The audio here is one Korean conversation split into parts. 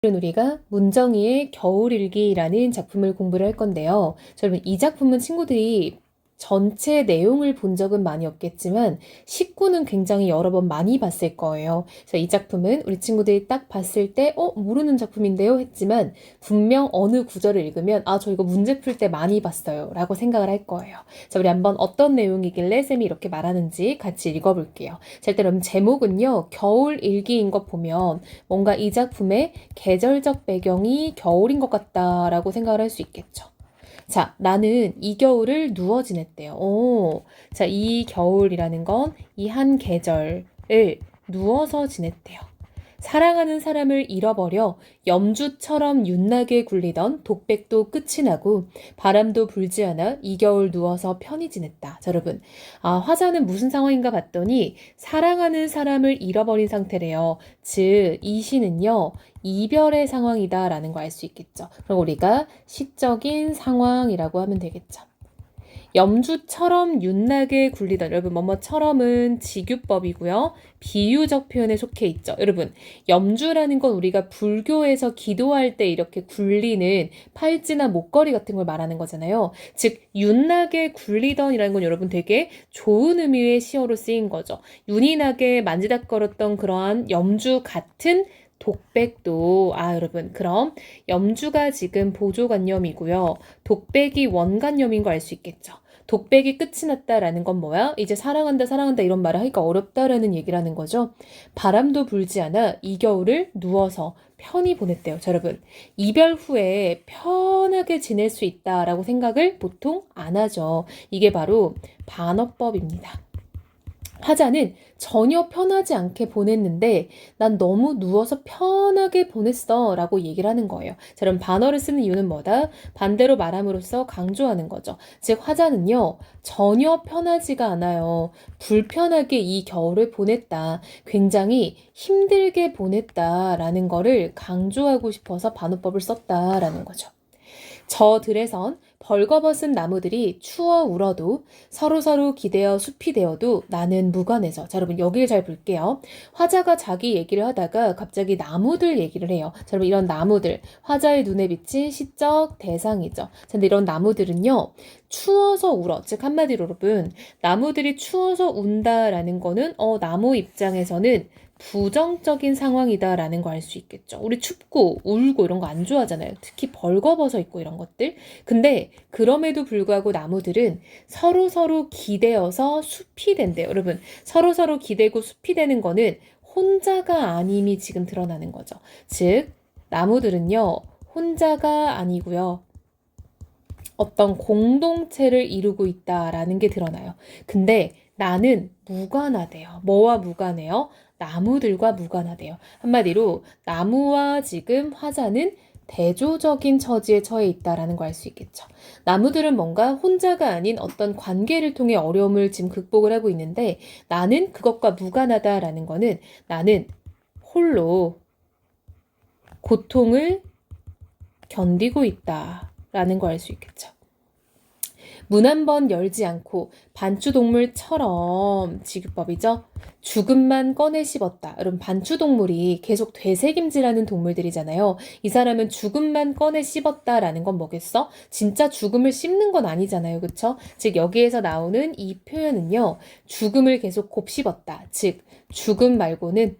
오늘은 우리가 문정희의 겨울일기라는 작품을 공부를 할 건데요. 자, 여러분 이 작품은 친구들이 전체 내용을 본 적은 많이 없겠지만 식구는 굉장히 여러 번 많이 봤을 거예요. 그래서 이 작품은 우리 친구들이 딱 봤을 때 모르는 작품인데요 했지만 분명 어느 구절을 읽으면 저 이거 문제 풀 때 많이 봤어요 라고 생각을 할 거예요. 자, 우리 한번 어떤 내용이길래 쌤이 이렇게 말하는지 같이 읽어볼게요. 자, 일단 여러분 제목은요, 겨울일기인 것 보면 뭔가 이 작품의 계절적 배경이 겨울인 것 같다라고 생각을 할 수 있겠죠. 자, 나는 이 겨울을 누워 지냈대요. 자, 이 겨울이라는 건 이 한 계절을 누워서 지냈대요. 사랑하는 사람을 잃어버려 염주처럼 윤나게 굴리던 독백도 끝이 나고 바람도 불지 않아 이 겨울 누워서 편히 지냈다. 자, 여러분, 화자는 무슨 상황인가 봤더니 사랑하는 사람을 잃어버린 상태래요. 즉, 이 시는요, 이별의 상황이다라는 거 알 수 있겠죠. 그럼 우리가 시적인 상황이라고 하면 되겠죠. 염주처럼 윤나게 굴리던, 여러분 뭐뭐처럼은 직유법이고요. 비유적 표현에 속해 있죠. 여러분 염주라는 건 우리가 불교에서 기도할 때 이렇게 굴리는 팔찌나 목걸이 같은 걸 말하는 거잖아요. 즉 윤나게 굴리던이라는 건 여러분 되게 좋은 의미의 시어로 쓰인 거죠. 윤이 나게 만지작거렸던 그러한 염주 같은 독백도 여러분 그럼 염주가 지금 보조관념이고요. 독백이 원관념인 거 알 수 있겠죠. 독백이 끝이 났다라는 건 뭐야? 이제 사랑한다 사랑한다 이런 말을 하기가 어렵다라는 얘기라는 거죠. 바람도 불지 않아 이 겨울을 누워서 편히 보냈대요. 자, 여러분 이별 후에 편하게 지낼 수 있다라고 생각을 보통 안 하죠. 이게 바로 반어법입니다. 화자는 전혀 편하지 않게 보냈는데 난 너무 누워서 편하게 보냈어 라고 얘기를 하는 거예요. 자, 그럼 반어를 쓰는 이유는 뭐다? 반대로 말함으로써 강조하는 거죠. 즉 화자는요, 전혀 편하지가 않아요. 불편하게 이 겨울을 보냈다. 굉장히 힘들게 보냈다라는 거를 강조하고 싶어서 반어법을 썼다라는 거죠. 저 들에선 벌거벗은 나무들이 추워 울어도 서로서로 기대어 숲이 되어도 나는 무관해서. 자, 여러분 여기를 잘 볼게요. 화자가 자기 얘기를 하다가 갑자기 나무들 얘기를 해요. 자, 여러분 이런 나무들 화자의 눈에 비친 시적 대상이죠. 자, 근데 이런 나무들은요 추워서 울어. 즉 한마디로 여러분 나무들이 추워서 운다라는 거는 나무 입장에서는 부정적인 상황이다라는 거 알 수 있겠죠. 우리 춥고 울고 이런 거 안 좋아하잖아요. 특히 벌거벗어 있고 이런 것들. 근데 그럼에도 불구하고 나무들은 서로서로 기대어서 숲이 된대요. 여러분 서로서로 기대고 숲이 되는 거는 혼자가 아님이 지금 드러나는 거죠. 즉 나무들은요 혼자가 아니고요. 어떤 공동체를 이루고 있다라는 게 드러나요. 근데 나는 무관하대요. 뭐와 무관해요? 나무들과 무관하대요. 한마디로 나무와 지금 화자는 대조적인 처지에 처해 있다라는 걸 알 수 있겠죠. 나무들은 뭔가 혼자가 아닌 어떤 관계를 통해 어려움을 지금 극복을 하고 있는데 나는 그것과 무관하다라는 거는 나는 홀로 고통을 견디고 있다라는 걸 알 수 있겠죠. 문 한 번 열지 않고 반추동물처럼 직유법이죠. 죽음만 꺼내 씹었다. 여러분 반추동물이 계속 되새김질하는 동물들이잖아요. 이 사람은 죽음만 꺼내 씹었다라는 건 뭐겠어? 진짜 죽음을 씹는 건 아니잖아요. 그쵸? 즉 여기에서 나오는 이 표현은요. 죽음을 계속 곱씹었다. 즉 죽음 말고는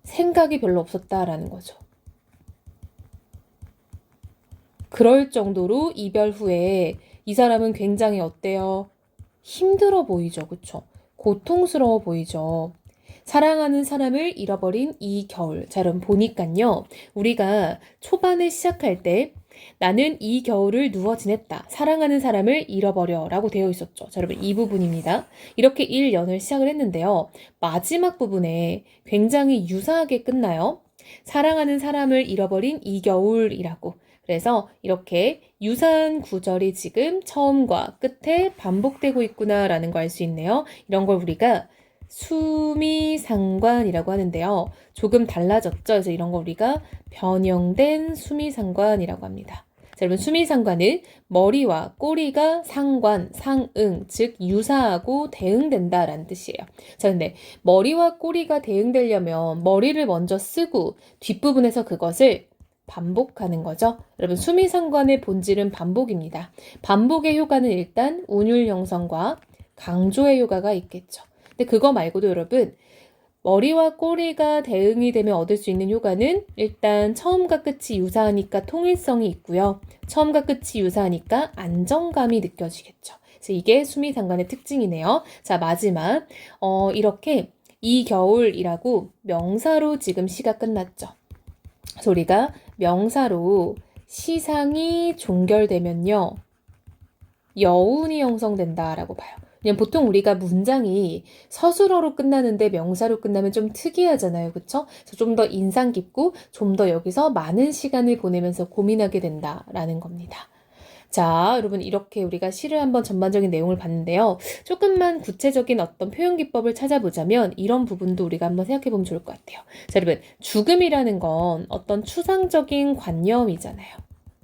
생각이 별로 없었다라는 거죠. 그럴 정도로 이별 후에 이 사람은 굉장히 어때요? 힘들어 보이죠. 그쵸? 고통스러워 보이죠. 사랑하는 사람을 잃어버린 이 겨울. 자, 여러분 보니까요. 우리가 초반에 시작할 때 나는 이 겨울을 누워 지냈다. 사랑하는 사람을 잃어버려 라고 되어 있었죠. 자, 여러분 이 부분입니다. 이렇게 1년을 시작을 했는데요. 마지막 부분에 굉장히 유사하게 끝나요. 사랑하는 사람을 잃어버린 이 겨울이라고. 그래서 이렇게 유사한 구절이 지금 처음과 끝에 반복되고 있구나라는 거 알 수 있네요. 이런 걸 우리가 수미상관이라고 하는데요. 조금 달라졌죠. 그래서 이런 거 우리가 변형된 수미상관이라고 합니다. 여러분 수미상관은 머리와 꼬리가 상관, 상응, 즉 유사하고 대응된다라는 뜻이에요. 자, 근데 머리와 꼬리가 대응되려면 머리를 먼저 쓰고 뒷부분에서 그것을 반복하는 거죠. 여러분 수미상관의 본질은 반복입니다. 반복의 효과는 일단 운율 형성과 강조의 효과가 있겠죠. 근데 그거 말고도 여러분 머리와 꼬리가 대응이 되면 얻을 수 있는 효과는 일단 처음과 끝이 유사하니까 통일성이 있고요. 처음과 끝이 유사하니까 안정감이 느껴지겠죠. 그래서 이게 수미상관의 특징이네요. 자, 마지막 이렇게 이 겨울이라고 명사로 지금 시가 끝났죠. 그래서 우리가 명사로 시상이 종결되면요. 여운이 형성된다라고 봐요. 그냥 보통 우리가 문장이 서술어로 끝나는데 명사로 끝나면 좀 특이하잖아요. 그쵸? 그래서 좀 더 인상 깊고 좀 더 여기서 많은 시간을 보내면서 고민하게 된다라는 겁니다. 자, 여러분 이렇게 우리가 시를 한번 전반적인 내용을 봤는데요. 조금만 구체적인 어떤 표현 기법을 찾아보자면 이런 부분도 우리가 한번 생각해 보면 좋을 것 같아요. 자, 여러분 죽음이라는 건 어떤 추상적인 관념이잖아요.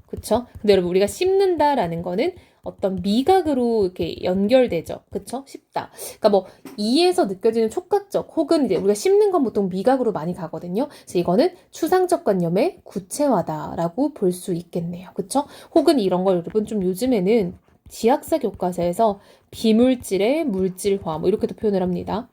그쵸? 근데 여러분 우리가 씹는다라는 거는 어떤 미각으로 이렇게 연결되죠. 그쵸? 씹다. 그러니까 뭐 이에서 느껴지는 촉각적 혹은 이제 우리가 씹는 건 보통 미각으로 많이 가거든요. 그래서 이거는 추상적 관념의 구체화다라고 볼 수 있겠네요. 그쵸? 혹은 이런 걸 여러분 좀 요즘에는 지학사 교과서에서 비물질의 물질화 뭐 이렇게도 표현을 합니다.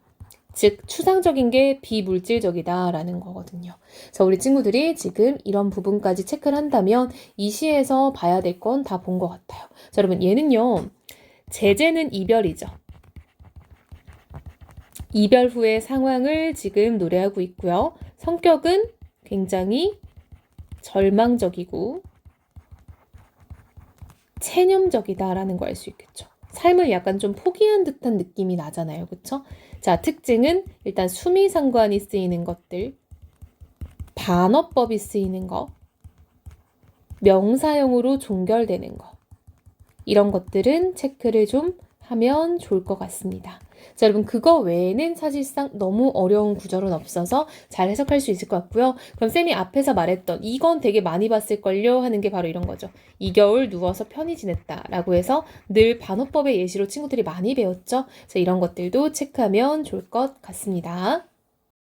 즉 추상적인 게 비물질적이다라는 거거든요. 그래서 우리 친구들이 지금 이런 부분까지 체크를 한다면 이 시에서 봐야 될 건 다 본 것 같아요. 자, 여러분 얘는요. 제재는 이별이죠. 이별 후의 상황을 지금 노래하고 있고요. 성격은 굉장히 절망적이고 체념적이다라는 걸 알 수 있겠죠. 삶을 약간 좀 포기한 듯한 느낌이 나잖아요. 그쵸? 자, 특징은 일단 수미상관이 쓰이는 것들, 반어법이 쓰이는 거, 명사형으로 종결되는 거. 이런 것들은 체크를 좀 하면 좋을 것 같습니다. 자, 여러분 그거 외에는 사실상 너무 어려운 구절은 없어서 잘 해석할 수 있을 것 같고요. 그럼 쌤이 앞에서 말했던 이건 되게 많이 봤을걸요 하는 게 바로 이런 거죠. 이 겨울 누워서 편히 지냈다 라고 해서 늘 반어법의 예시로 친구들이 많이 배웠죠. 그래서 이런 것들도 체크하면 좋을 것 같습니다.